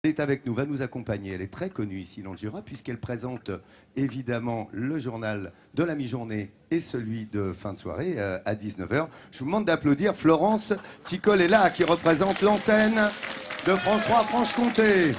est avec nous, va nous accompagner. Elle est très connue ici dans le Jura puisqu'elle présente évidemment le journal de la mi-journée et celui de fin de soirée à 19h. Je vous demande d'applaudir Florence Ticolella qui représente l'antenne de France 3 Franche-Comté.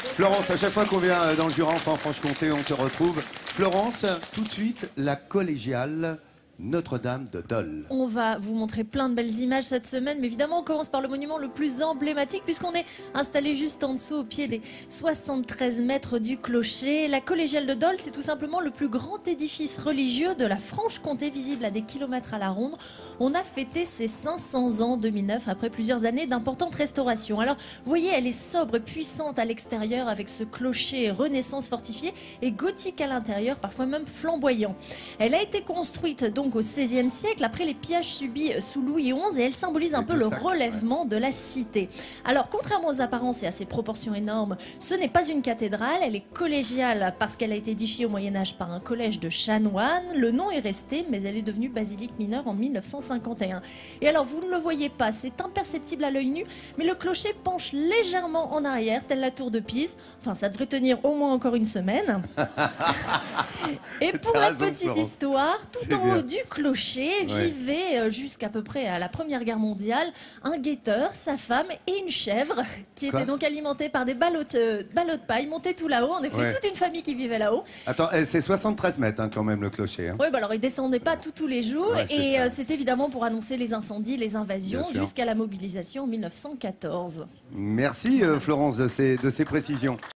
Florence, à chaque fois qu'on vient dans le Jura, enfin en Franche-Comté, on te retrouve. Florence, tout de suite, la collégiale Notre-Dame de Dole. On va vous montrer plein de belles images cette semaine, mais évidemment on commence par le monument le plus emblématique puisqu'on est installé juste en dessous au pied des 73 mètres du clocher. La collégiale de Dole, c'est tout simplement le plus grand édifice religieux de la Franche-Comté, visible à des kilomètres à la ronde. On a fêté ses 500 ans en 2009 après plusieurs années d'importantes restaurations. Alors vous voyez, elle est sobre et puissante à l'extérieur avec ce clocher Renaissance fortifié et gothique à l'intérieur, parfois même flamboyant. Elle a été construite donc au XVIe siècle, après les pillages subis sous Louis XI, et elle symbolise un peu le relèvement de la cité. Alors, contrairement aux apparences et à ses proportions énormes, ce n'est pas une cathédrale, elle est collégiale parce qu'elle a été édifiée au Moyen-Âge par un collège de chanoines. Le nom est resté, mais elle est devenue basilique mineure en 1951. Et alors, vous ne le voyez pas, c'est imperceptible à l'œil nu, mais le clocher penche légèrement en arrière, telle la tour de Pise. Enfin, ça devrait tenir au moins encore une semaine. Et pour la petite histoire, tout en haut du clocher vivait jusqu'à peu près à la Première Guerre mondiale un guetteur, sa femme et une chèvre qui étaient donc alimentés par des ballots de paille montés tout là-haut. En effet, toute une famille qui vivait là-haut. Attends, c'est 73 mètres hein, quand même le clocher. Hein. Oui, bah alors ils descendaient pas tous les jours et c'est évidemment pour annoncer les incendies, les invasions jusqu'à la mobilisation en 1914. Merci Florence de ces précisions.